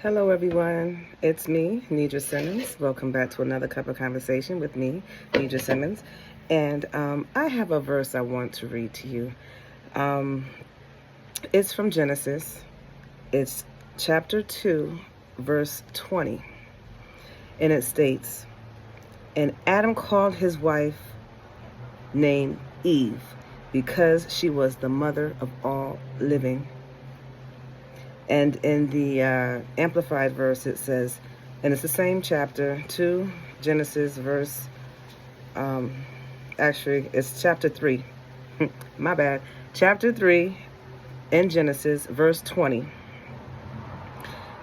Hello, everyone. It's me, Nidra Simmons. Welcome back to another cup of conversation with me, Nidra Simmons. And I have a verse I want to read to you. Um, it's from Genesis. It's chapter 2, verse 20. And it states, "And Adam called his wife named Eve because she was the mother of all living." And in the Amplified verse, it says, and it's the same chapter, 2, Genesis, verse, actually, it's chapter 3. My bad. Chapter 3 in Genesis, verse 20.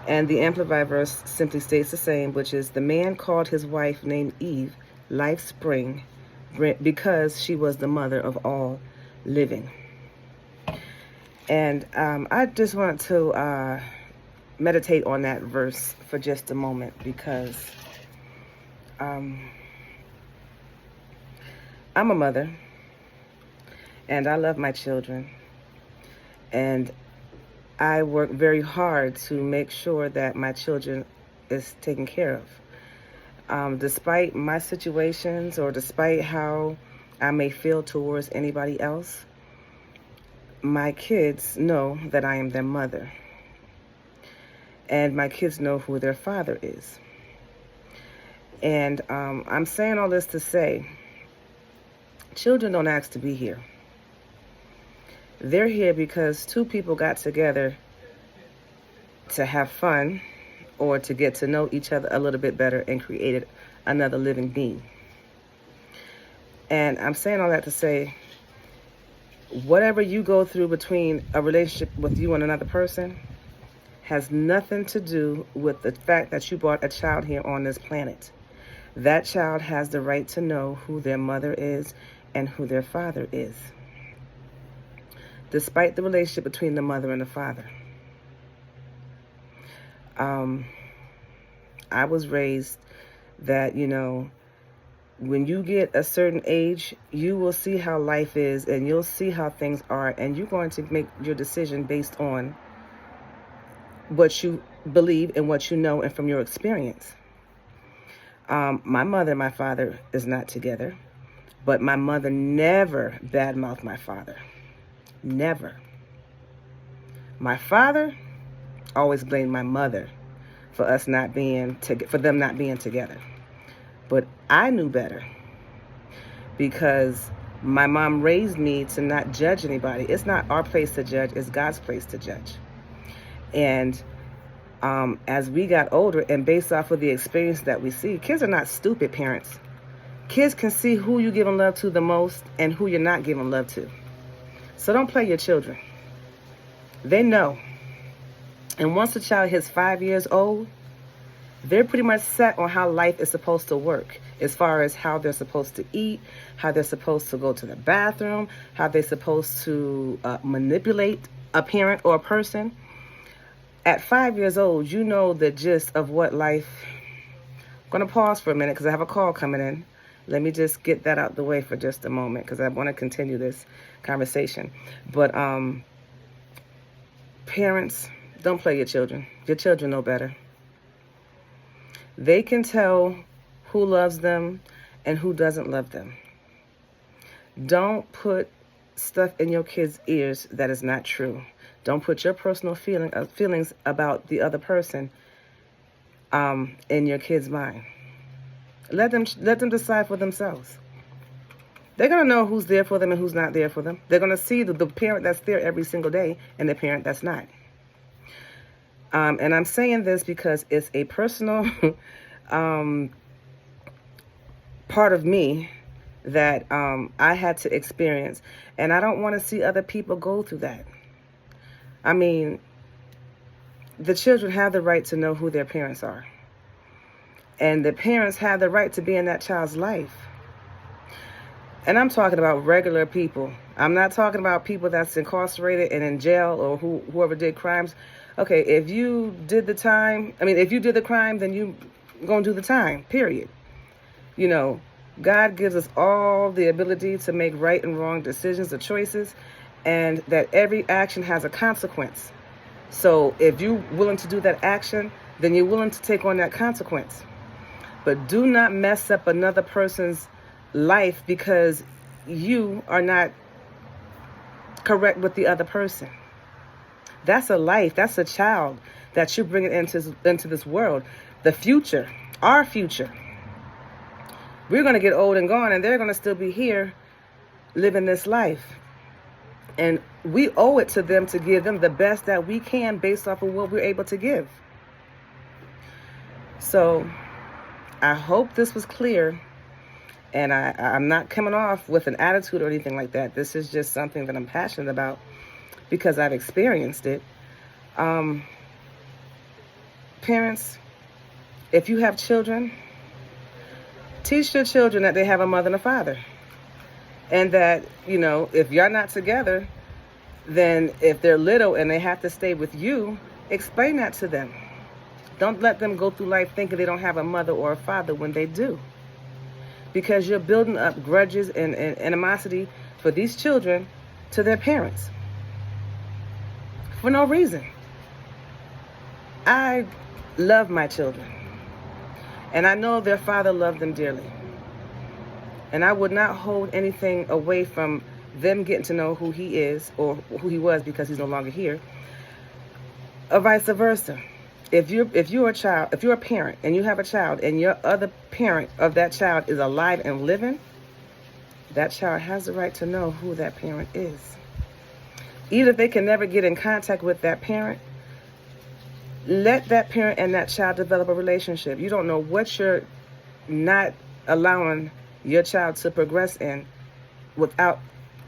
And the Amplified verse simply states the same, which is, "The man called his wife named Eve life's spring because she was the mother of all living." And I just want to meditate on that verse for just a moment because I'm a mother and I love my children. And I work very hard to make sure that my children is taken care of. Despite my situations or despite how I may feel towards anybody else, my kids know that I am their mother. And my kids know who their father is. And I'm saying all this to say, children don't ask to be here. They're here because two people got together to have fun or to get to know each other a little bit better and created another living being. And I'm saying all that to say, whatever you go through between a relationship with you and another person has nothing to do with the fact that you brought a child here on this planet. That child has the right to know who their mother is and who their father is, despite the relationship between the mother and the father. I was raised that, when you get a certain age, you will see how life is and you'll see how things are, and you're going to make your decision based on what you believe and what you know and from your experience. My mother and my father is not together, but my mother never badmouthed my father. Never. My father always blamed my mother for us not being for them not being together. But I knew better because my mom raised me to not judge anybody. It's not our place to judge, it's God's place to judge. And as we got older and based off of the experience that we see, kids are not stupid parents. Kids can see who you're giving love to the most and who you're not giving love to. So don't play your children. They know. And once a child hits 5 years old, they're pretty much set on how life is supposed to work, as far as how they're supposed to eat, how they're supposed to go to the bathroom, how they're supposed to manipulate a parent or a person. At 5 years old, you know the gist of what life... I'm going to pause for a minute because I have a call coming in. Let me just get that out the way for just a moment because I want to continue this conversation. But parents, don't play your children. Your children know better. They can tell who loves them and who doesn't love them. Don't put stuff in your kids' ears that is not true. Don't put your personal feelings about the other person in your kid's mind. Let them decide for themselves. They're going to know who's there for them and who's not there for them. They're going to see the parent that's there every single day and the parent that's not. And I'm saying this because it's a personal part of me that I had to experience. And I don't want to see other people go through that. I mean, the children have the right to know who their parents are. And the parents have the right to be in that child's life. And I'm talking about regular people. I'm not talking about people that's incarcerated and in jail or whoever did crimes. Okay, if you did the time, if you did the crime, then you going to do the time, period. God gives us all the ability to make right and wrong decisions or choices, and that every action has a consequence. So if you're willing to do that action, then you're willing to take on that consequence. But do not mess up another person's life because you are not correct with the other person. That's a life. That's a child that you're bringing into this world. The future, our future. We're going to get old and gone, and they're going to still be here living this life. And we owe it to them to give them the best that we can based off of what we're able to give. So I hope this was clear. And I'm not coming off with an attitude or anything like that. This is just something that I'm passionate about because I've experienced it. Parents, if you have children, teach your children that they have a mother and a father. And that, if you're not together, then if they're little and they have to stay with you, explain that to them. Don't let them go through life thinking they don't have a mother or a father when they do. Because you're building up grudges and animosity for these children to their parents for no reason. I love my children, and I know their father loved them dearly. And I would not hold anything away from them getting to know who he is or who he was because he's no longer here, or vice versa. If you're a parent and you have a child and your other parent of that child is alive and living, that child has the right to know who that parent is. Even if they can never get in contact with that parent, let that parent and that child develop a relationship. You don't know what you're not allowing your child to progress in without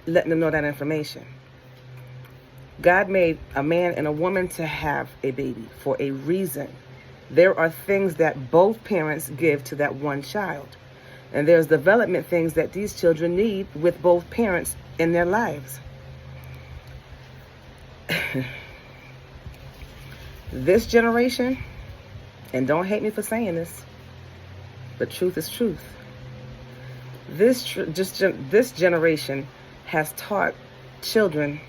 letting them know that information. God made a man and a woman to have a baby for a reason. There are things that both parents give to that one child. And there's development things that these children need with both parents in their lives. This generation, and don't hate me for saying this, but truth is truth. This generation has taught children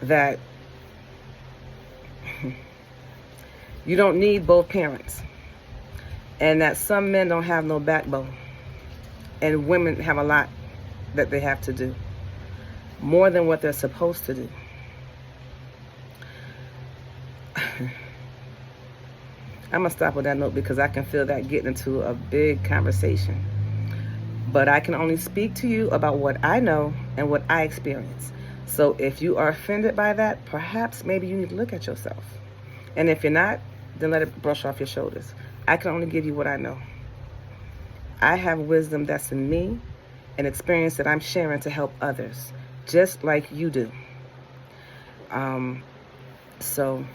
that you don't need both parents, and that some men don't have no backbone, and women have a lot that they have to do, more than what they're supposed to do. I'm going to stop with that note because I can feel that getting into a big conversation. But I can only speak to you about what I know and what I experience. So if you are offended by that, perhaps maybe you need to look at yourself. And if you're not, then let it brush off your shoulders. I can only give you what I know. I have wisdom that's in me and experience that I'm sharing to help others, just like you do. So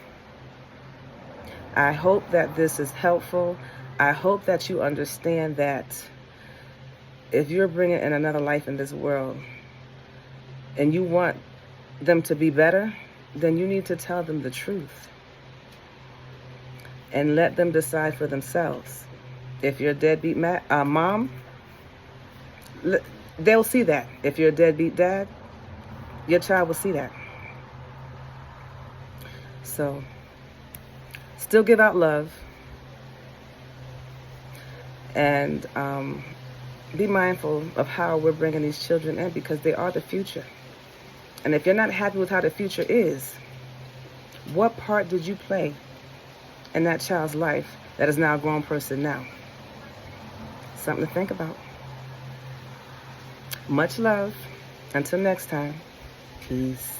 I hope that this is helpful. I hope that you understand that if you're bringing in another life in this world and you want them to be better, then you need to tell them the truth and let them decide for themselves. If you're a deadbeat mom, they'll see that. If you're a deadbeat dad, your child will see that. So still give out love, and be mindful of how we're bringing these children in, because they are the future. And if you're not happy with how the future is, what part did you play in that child's life that is now a grown person now? Something to think about. Much love. Until next time, peace.